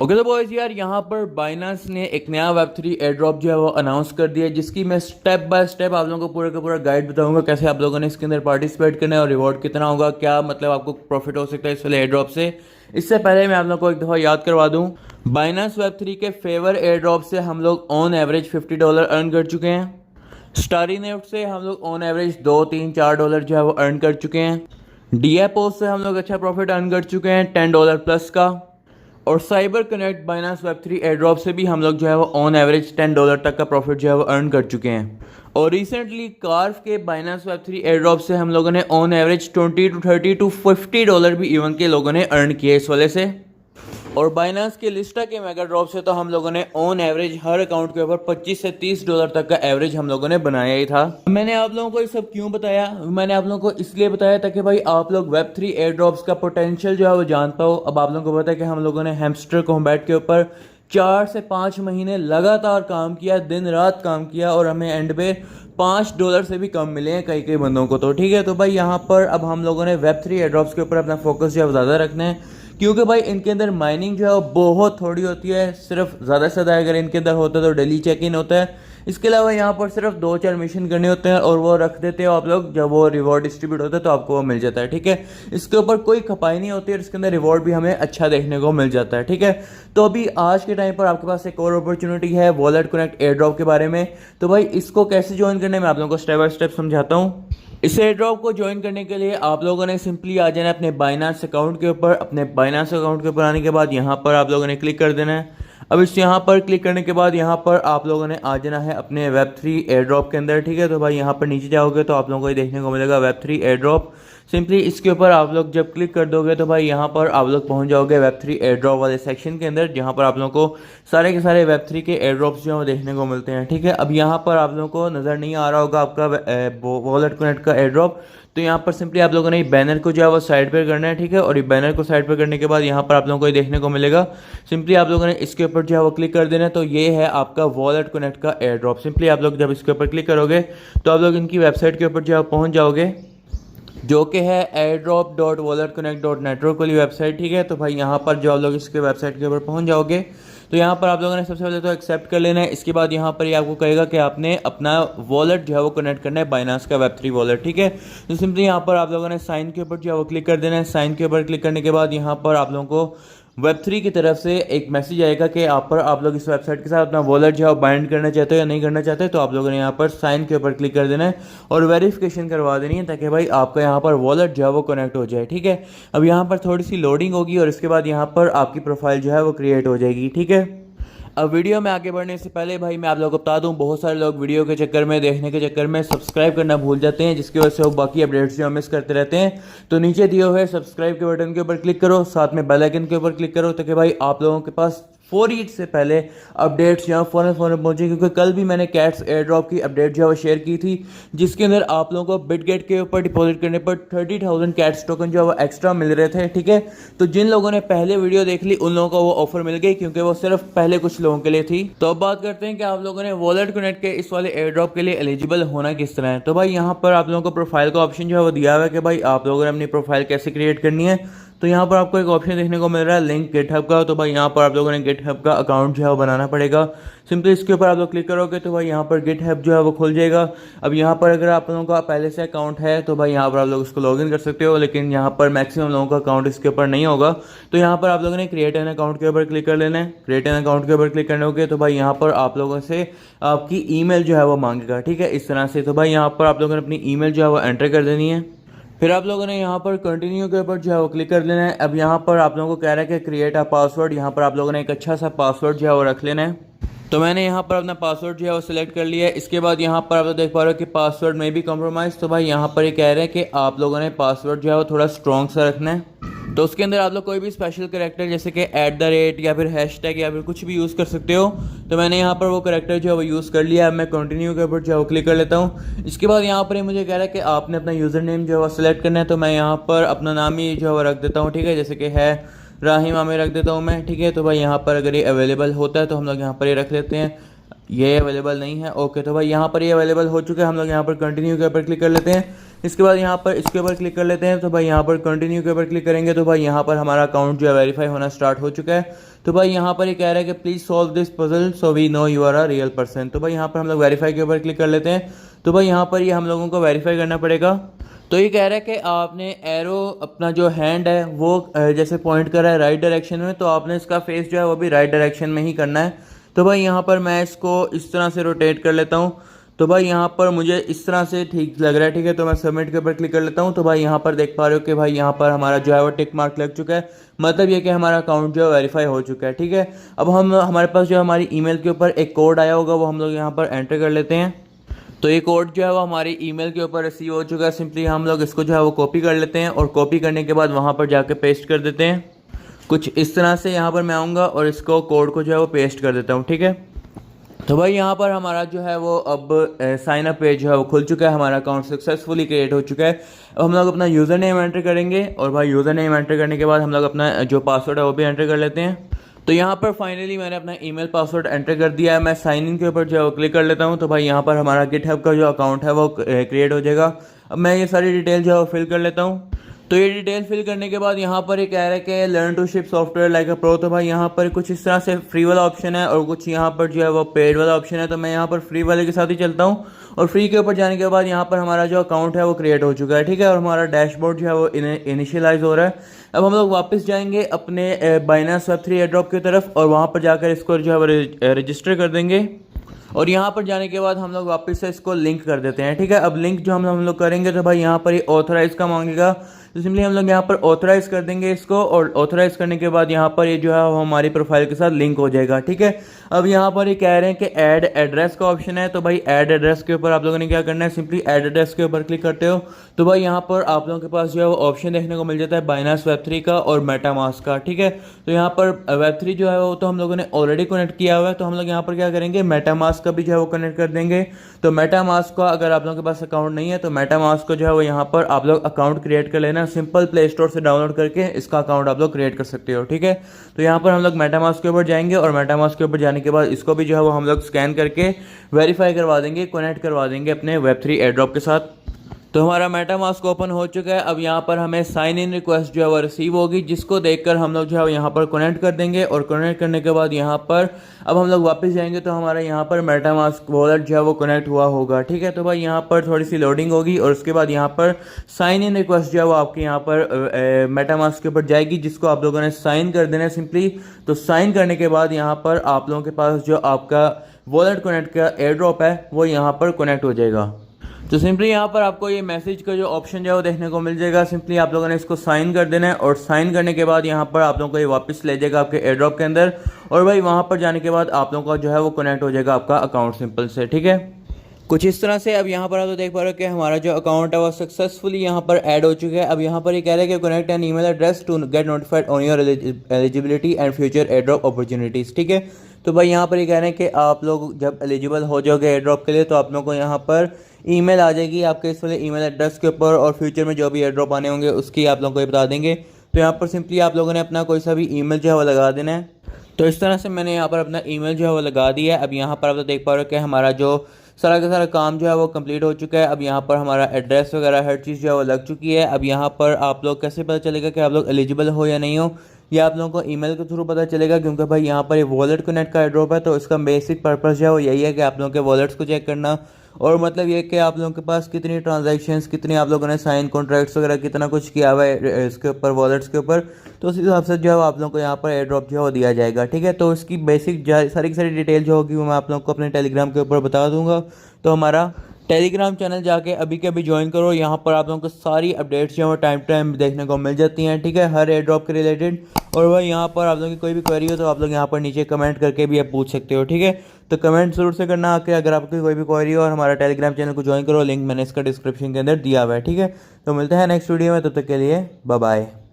Okay तो boys यार यहाँ पर बाइनांस ने एक नया वेब3 एयर ड्रॉप जो है वो अनाउंस कर दिया है, जिसकी मैं स्टेप बाय स्टेप आप लोगों को पूरा का पूरा गाइड बताऊंगा कैसे आप लोगों ने इसके अंदर पार्टिसिपेट करना है और रिवॉर्ड कितना होगा, क्या मतलब आपको प्रॉफिट हो सकता है इस वाले एयर ड्रॉप से। इससे पहले मैं आप लोगों को एक दफ़ा याद करवा दूं, बाइनांस वेब3 के फेवर एयर ड्रॉप से हम लोग ऑन एवरेज $50 अर्न कर चुके हैं। स्टारी नेट से हम लोग ऑन एवरेज $2-3-4 जो है वो अर्न कर चुके हैं। डीएपओ से हम लोग अच्छा प्रॉफिट अर्न कर चुके हैं $10 प्लस का। और cyber connect Binance Web3 air drop से भी हम लोग जो है वो ऑन एवरेज $10 तक का प्रॉफिट जो है वो अर्न कर चुके हैं। और रिसेंटली कार्व के बाइनांस वेब3 एयर ड्रॉप से हम लोगों ने ऑन एवरेज $20 to $30 to $50 भी इवन के लोगों ने अर्न किए इस वाले से। और बाइनांस के लिस्टा के मेगा ड्रॉप से तो हम लोगों ने ऑन एवरेज हर अकाउंट के ऊपर $25 से $30 तक का एवरेज हम लोगों ने बनाया ही था। मैंने आप लोगों को ये सब क्यों बताया, मैंने आप लोगों को इसलिए बताया ताकि भाई आप लोग वेब3 एयर ड्रॉप्स का पोटेंशियल जो है वो जान पाओ। अब आप लोगों को पता है कि हम लोगों ने हैमस्टर कॉम्बैट के ऊपर 4 से 5 महीने लगातार काम किया, दिन रात काम किया, और हमें एंड पे $5 से भी कम मिले हैं कई कई बंदों को। तो ठीक है, तो भाई यहाँ पर अब हम लोगों ने वेब3 एयर ड्रॉप्स के ऊपर अपना फोकस जो है ज़्यादा रखना है, क्योंकि भाई इनके अंदर माइनिंग जो है वो बहुत थोड़ी होती है। सिर्फ ज़्यादा से ज़्यादा अगर इनके अंदर होता है तो डेली चेक इन होता है। इसके अलावा यहाँ पर सिर्फ 2-4 मिशन करने होते हैं और वो रख देते हो आप लोग, जब वो रिवॉर्ड डिस्ट्रीब्यूट होता है तो आपको वो मिल जाता है। ठीक है, इसके ऊपर कोई खपाई नहीं होती और इसके अंदर रिवॉर्ड भी हमें अच्छा देखने को मिल जाता है। ठीक है, तो अभी आज के टाइम पर आपके पास एक और अपॉर्चुनिटी है वॉलेट कनेक्ट एयर ड्रॉप के बारे में। तो भाई इसको कैसे ज्वाइन करना है मैं आप लोगों को स्टेप बाय स्टेप समझाता हूँ। इस एयर ड्रॉप को ज्वाइन करने के लिए आप लोगों ने सिंपली आ जाना है अपने बाइनांस अकाउंट के ऊपर। अपने बाइनांस अकाउंट के ऊपर आने के बाद यहाँ पर आप लोगों ने क्लिक कर देना है। अब इस यहाँ पर क्लिक करने के बाद यहाँ पर आप लोगों ने आ जाना है अपने वेब3 एयर ड्रॉप के अंदर। ठीक है, तो भाई यहाँ पर नीचे जाओगे तो आप लोगों को ये देखने को मिलेगा वेब3 एयर ड्रॉप। सिंपली इसके ऊपर आप लोग जब क्लिक कर दोगे तो भाई यहाँ पर आप लोग पहुँच जाओगे वेब3 एयर ड्रॉप वाले सेक्शन के अंदर, जहाँ पर आप लोगों को सारे के सारे वेब3 के एयर ड्रॉप्स जो है देखने को मिलते हैं। ठीक है, अब यहाँ पर आप लोगों को नज़र नहीं आ रहा होगा आपका वॉलेट कनेक्ट का एयर ड्रॉप, तो यहाँ पर सिंपली आप लोगों ने बैनर को जो है वो साइड पर करना है। ठीक है, और ये बैनर को साइड पर करने के बाद यहाँ पर आप लोगों को ये देखने को मिलेगा, सिंपली आप लोगों ने इसके ऊपर जो है वो क्लिक कर देना है। तो ये है आपका वॉलेट कनेक्ट का एयर ड्रॉप। सिंपली आप लोग जब इसके ऊपर क्लिक करोगे तो आप लोग इनकी वेबसाइट के ऊपर जो है पहुँच जाओगे, जो कि है airdrop.walletconnect.network वाली वेबसाइट। ठीक है, तो भाई यहाँ पर जो आप लोग इसके वेबसाइट के ऊपर पहुँच जाओगे तो यहाँ पर आप लोगों ने सबसे पहले तो एक्सेप्ट कर लेना है। इसके बाद यहाँ पर ये आपको कहेगा कि आपने अपना वॉलेट जो है वो कनेक्ट करना है बाइनांस का वेब3 वॉलेट। ठीक है, तो सिंपली यहाँ पर आप लोगों ने साइन के ऊपर जो है वो क्लिक कर देना है। साइन के ऊपर क्लिक करने के बाद यहाँ पर आप लोगों को वेब3 की तरफ से एक मैसेज आएगा कि आप लोग इस वेबसाइट के साथ अपना वॉलेट जो है बाइंड करना चाहते हो या नहीं करना चाहते, तो आप लोगों ने यहाँ पर साइन के ऊपर क्लिक कर देना है और वेरिफिकेशन करवा देनी है ताकि भाई आपका यहाँ पर वॉलेट जो है वो कनेक्ट हो जाए। ठीक है, अब यहाँ पर थोड़ी सी लोडिंग होगी और इसके बाद यहाँ पर आपकी प्रोफाइल जो है वो क्रिएट हो जाएगी। ठीक है, अब वीडियो में आगे बढ़ने से पहले भाई मैं आप लोगों को बता दूं, बहुत सारे लोग वीडियो के चक्कर में, देखने के चक्कर में सब्सक्राइब करना भूल जाते हैं, जिसकी वजह से वो बाकी अपडेट्स जो मिस करते रहते हैं। तो नीचे दिए हुए सब्सक्राइब के बटन के ऊपर क्लिक करो, साथ में बेल आइकन के ऊपर क्लिक करो, ताकि भाई आप लोगों के पास फौरी से पहले अपडेट्स यहाँ फ़ौरन पहुँचे। क्योंकि कल भी मैंने कैट्स एयर ड्रॉप की अपडेट जो है वो शेयर की थी, जिसके अंदर आप लोगों को बिटगेट के ऊपर डिपॉजिट करने पर 30,000 कैट्स टोकन जो है वो एक्स्ट्रा मिल रहे थे। ठीक है, तो जिन लोगों ने पहले वीडियो देख ली उन लोगों को वो ऑफर मिल गई, क्योंकि वो सिर्फ पहले कुछ लोगों के लिए थी। तो अब बात करते हैं कि आप लोगों ने वॉलेट कनेक्ट के इस वाले एयर ड्रॉप के लिए एलिजिबल होना किस तरह है। तो भाई यहाँ पर आप लोगों को प्रोफाइल का ऑप्शन जो है वो दिया हुआ है कि भाई आप लोगों ने अपनी प्रोफाइल कैसे क्रिएट करनी है। तो यहाँ पर आपको एक ऑप्शन देखने को मिल रहा है लिंक गिटहब का। तो भाई यहाँ पर आप लोगों ने गिटहब का अकाउंट जो है वो बनाना पड़ेगा। सिंपली इसके ऊपर आप लोग क्लिक करोगे तो भाई यहाँ पर गिटहब जो है वो खुल जाएगा। अब यहाँ पर अगर आप लोगों का पहले से अकाउंट है तो भाई यहाँ पर आप लोग उसको लॉगिन कर सकते हो, लेकिन यहाँ पर मैक्सिमम लोगों का अकाउंट इसके ऊपर नहीं होगा। तो यहाँ पर आप लोगों ने क्रिएट एन अकाउंट के ऊपर क्लिक कर लेना है। क्रिएट एन अकाउंट के ऊपर क्लिक करने होगे तो भाई यहाँ पर आप लोगों से आपकी ईमेल जो है वो मांगेगा। ठीक है, इस तरह से। तो भाई यहाँ पर आप लोगों ने अपनी ईमेल जो है वो एंटर कर देनी है। फिर आप लोगों ने यहाँ पर कंटिन्यू के ऊपर जो है वो क्लिक कर लेना है। अब यहाँ पर आप लोगों को कह रहा है कि क्रिएट अ पासवर्ड। यहाँ पर आप लोगों ने एक अच्छा सा पासवर्ड जो है वो रख लेना है। तो मैंने यहाँ पर अपना पासवर्ड जो है वो सिलेक्ट कर लिया है। इसके बाद यहाँ पर आप लोग देख पा रहे हो कि पासवर्ड में भी कॉम्प्रोमाइज़। तो भाई यहाँ पर ये कह रहे हैं कि आप लोगों ने पासवर्ड जो है वो थोड़ा स्ट्रॉन्ग सा रखना है। तो उसके अंदर आप लोग कोई भी स्पेशल कैरेक्टर जैसे कि @ या फिर हैशटैग या फिर कुछ भी यूज़ कर सकते हो। तो मैंने यहाँ पर वो कैरेक्टर जो है वो यूज़ कर लिया है। मैं कंटिन्यू के ऊपर जो है वो क्लिक कर लेता हूँ। इसके बाद यहाँ पर मुझे कह रहा है कि आपने अपना यूज़र नेम जो है वो सिलेक्ट करना है। तो मैं यहाँ पर अपना नाम ही जो है वो रख देता हूँ। ठीक है, जैसे कि है राहिम आमिर रख देता हूँ मैं। ठीक है, तो भाई यहाँ पर अगर ये अवेलेबल होता है तो हम लोग यहाँ पर ये रख लेते हैं। ये अवेलेबल नहीं है। ओके, तो भाई यहाँ पर ये अवेलेबल हो चुका है। हम लोग यहाँ पर कंटिन्यू के ऊपर क्लिक कर लेते हैं। इसके बाद यहाँ पर इसके ऊपर क्लिक कर लेते हैं। तो भाई यहाँ पर कंटिन्यू के ऊपर क्लिक करेंगे तो भाई यहाँ पर हमारा अकाउंट जो है वेरीफाई होना स्टार्ट हो चुका है। तो भाई यहाँ पर ये कह रहा है कि please solve this puzzle so we know you are a real person. तो भाई यहाँ पर हम लोग वेरीफाई के ऊपर क्लिक कर लेते हैं। तो भाई यहाँ पर ये हम लोगों को वेरीफाई करना पड़ेगा। तो ये कह रहा है कि आपने एरो अपना जो हैंड है वो जैसे पॉइंट कर रहा है राइट डायरेक्शन में, तो आपने इसका फेस जो है वो भी राइट डायरेक्शन में ही करना है। तो भाई यहाँ पर मैं इसको इस तरह से रोटेट कर लेता हूँ। तो भाई यहाँ पर मुझे इस तरह से ठीक लग रहा है, ठीक है। तो मैं सबमिट के ऊपर क्लिक कर लेता हूँ। तो भाई यहाँ पर देख पा रहे हो कि भाई यहाँ पर हमारा जो है वो टिक मार्क लग चुका है, मतलब ये कि हमारा अकाउंट जो है वेरीफाई हो चुका है, ठीक है। अब हम हमारे पास जो हमारी ईमेल के ऊपर एक कोड आया होगा वो हम लोग यहाँ पर एंटर कर लेते हैं। तो ये कोड जो है वो हमारी ईमेल के ऊपर रिसीव हो चुका है। सिंपली हम लोग इसको जो है वो कॉपी कर लेते हैं और कॉपी करने के बाद वहाँ पर जाके पेस्ट कर देते हैं। कुछ इस तरह से यहाँ पर मैं आऊँगा और इसको कोड को जो है वो पेस्ट कर देता हूँ, ठीक है। तो भाई यहाँ पर हमारा जो है वो अब साइन अप पेज जो है वो खुल चुका है, हमारा अकाउंट सक्सेसफुली क्रिएट हो चुका है। अब हम लोग अपना यूज़र नेम एंटर करेंगे और भाई यूज़र नेम एंटर करने के बाद हम लोग अपना जो पासवर्ड है वो भी एंटर कर लेते हैं। तो यहाँ पर फाइनली मैंने अपना ईमेल पासवर्ड एंटर कर दिया है। मैं साइन इन के ऊपर जो है वो क्लिक कर लेता हूँ। तो भाई यहाँ पर हमारा गिटहब का जो अकाउंट है वो क्रिएट हो जाएगा। अब मैं ये सारी डिटेल जो है वो फिल कर लेता हूँ। तो ये डिटेल फिल करने के बाद यहाँ पर ये कह रहा है कि learn to ship software like a pro. तो भाई यहाँ पर कुछ इस तरह से फ्री वाला ऑप्शन है और कुछ यहाँ पर जो है वो पेड वाला ऑप्शन है। तो मैं यहाँ पर फ्री वाले के साथ ही चलता हूँ और फ्री के ऊपर जाने के बाद यहाँ पर हमारा जो अकाउंट है वो क्रिएट हो चुका है, ठीक है। और हमारा डैशबोर्ड जो है वो इनिशियलाइज हो रहा है। अब हम लोग वापस जाएंगे अपने बाइनेंस वेब3 एयरड्रॉप की तरफ और वहाँ पर जाकर इसको जो है वो रजिस्टर कर देंगे। और यहाँ पर जाने के बाद हम लोग वापस से इसको लिंक कर देते हैं, ठीक है। अब लिंक जो हम लोग करेंगे तो भाई यहाँ पर ये ऑथराइज का मांगेगा। तो सिंपली हम लोग यहाँ पर ऑथराइज कर देंगे इसको और ऑथराइज करने के बाद यहाँ पर ये जो है वो हमारी प्रोफाइल के साथ लिंक हो जाएगा, ठीक है। अब यहाँ पर ये कह रहे हैं कि ऐड एड्रेस का ऑप्शन है। तो भाई ऐड एड्रेस के ऊपर आप लोगों ने क्या करना है, सिंपली ऐड एड्रेस के ऊपर क्लिक करते हो तो भाई यहाँ पर आप लोगों के पास जो है वो ऑप्शन देखने को मिल जाता है बाइनेंस वेब3 का और मेटामास्क का, ठीक है। तो यहाँ पर वेब3 जो है वो तो हम लोगों ने ऑलरेडी कनेक्ट किया हुआ है। तो हम लोग यहाँ पर क्या करेंगे, मेटामास्क का भी जो है वो कनेक्ट कर देंगे। तो मेटामास्क का अगर आप लोगों के पास अकाउंट नहीं है तो मेटामास्क को जो है वो यहाँ पर आप लोग अकाउंट क्रिएट कर लेना। सिंपल प्ले स्टोर से डाउनलोड करके इसका अकाउंट आप लोग क्रिएट कर सकते हो, ठीक है। तो यहाँ पर हम लोग मेटामास्क के ऊपर जाएंगे और मेटामास्क के ऊपर जाने के बाद इसको भी जो है वो हम लोग स्कैन करके वेरीफाई करवा देंगे, कनेक्ट करवा देंगे अपने वेब3 एयरड्रॉप के साथ। तो हमारा मेटामास्क ओपन हो चुका है। अब यहाँ पर हमें साइन इन रिक्वेस्ट जो है वो रिसीव होगी, जिसको देखकर हम लोग जो है यहाँ पर कनेक्ट कर देंगे और कनेक्ट करने के बाद यहाँ पर अब हम लोग वापस जाएंगे तो हमारा यहाँ पर मेटामास्क वॉलेट जो है वो कनेक्ट हुआ होगा, ठीक है। तो भाई यहाँ पर थोड़ी सी लोडिंग होगी और उसके बाद यहाँ पर साइन इन रिक्वेस्ट जो है वो आपके यहाँ पर मेटामास्क के ऊपर जाएगी, जिसको आप लोगों ने साइन कर देना है सिंपली। तो साइन करने के बाद यहाँ पर आप लोगों के पास जो आपका वॉलेट कनेक्ट का एयर ड्रॉप है वो यहाँ पर कनेक्ट हो जाएगा। तो सिंपली यहाँ पर आपको ये मैसेज का जो ऑप्शन जो है वो देखने को मिल जाएगा। सिंपली आप लोगों ने इसको साइन कर देना है और साइन करने के बाद यहाँ पर आप लोगों को ये वापस ले जाएगा आपके एयर ड्रॉप के अंदर और भाई वहाँ पर जाने के बाद आप लोगों का जो है वो कनेक्ट हो जाएगा आपका अकाउंट सिंपल से, ठीक है। कुछ इस तरह से अब यहाँ पर आप तो देख पा रहे हो कि हमारा जो अकाउंट है वो सक्सेसफुली यहाँ पर ऐड हो चुका है। अब यहाँ पर ये कह रहा है कि connect an email address to get notified on your eligibility and future airdrop opportunities, ठीक है। तो भाई यहाँ पर ये कह रहे हैं कि आप लोग जब एलिजिबल हो जाओगे एयर ड्रॉप के लिए तो आप लोगों को यहाँ पर ईमेल आ जाएगी आपके इस वाले ईमेल एड्रेस के ऊपर और फ्यूचर में जो भी एयर ड्रॉप आने होंगे उसकी आप लोगों को ये बता देंगे। तो यहाँ पर सिंपली आप लोगों ने अपना कोई सा भी ईमेल जो है वो लगा देना है। तो इस तरह से मैंने यहाँ पर अपना ईमेल जो है वो लगा दिया है। अब यहाँ पर आप तो देख पा रहे हो कि हमारा जो सारा का सारा काम जो है वो कंप्लीट हो चुका है। अब यहाँ पर हमारा एड्रेस वगैरह हर चीज़ जो है वो लग चुकी है। अब यहाँ पर आप लोग कैसे पता चलेगा कि आप लोग एलिजिबल हो या नहीं हो, ये आप लोगों को ईमेल के थ्रू पता चलेगा, क्योंकि भाई यहाँ पर ये वॉलेट कनेक्ट का एड्रॉप है। तो इसका बेसिक पर्पस जो है वो यही है कि आप लोगों के वॉलेट्स को चेक करना और मतलब ये कि आप लोगों के पास कितनी ट्रांजैक्शंस, कितनी आप लोगों ने साइन कॉन्ट्रैक्ट्स वगैरह कितना कुछ किया हुआ है इसके ऊपर वॉलेट्स के ऊपर। तो उस हिसाब से जो है आप लोगों को यहाँ पर एयर ड्रॉप जो है वो दिया जाएगा, ठीक है। तो इसकी बेसिक सारी की सारी डिटेल जो होगी वो मैं आप लोगों को अपने टेलीग्राम के ऊपर बता दूंगा। तो हमारा टेलीग्राम चैनल जाके अभी के अभी ज्वाइन करो। यहाँ पर आप लोगों को सारी अपडेट्स जो है टाइम टू टाइम देखने को मिल जाती हैं, ठीक है, हर एयर ड्रॉप के रिलेटेड। और वह यहाँ पर आप लोगों की कोई भी क्वेरी हो तो आप लोग यहाँ पर नीचे कमेंट करके भी आप पूछ सकते हो, ठीक है। तो कमेंट जरूर से करना आके अगर आपकी कोई भी क्वेरी हो और हमारा टेलीग्राम चैनल को ज्वाइन करो, लिंक मैंने इसका डिस्क्रिप्शन के अंदर दिया हुआ है, ठीक है। तो मिलते हैं नेक्स्ट वीडियो में, तब तक के लिए बाय बाय।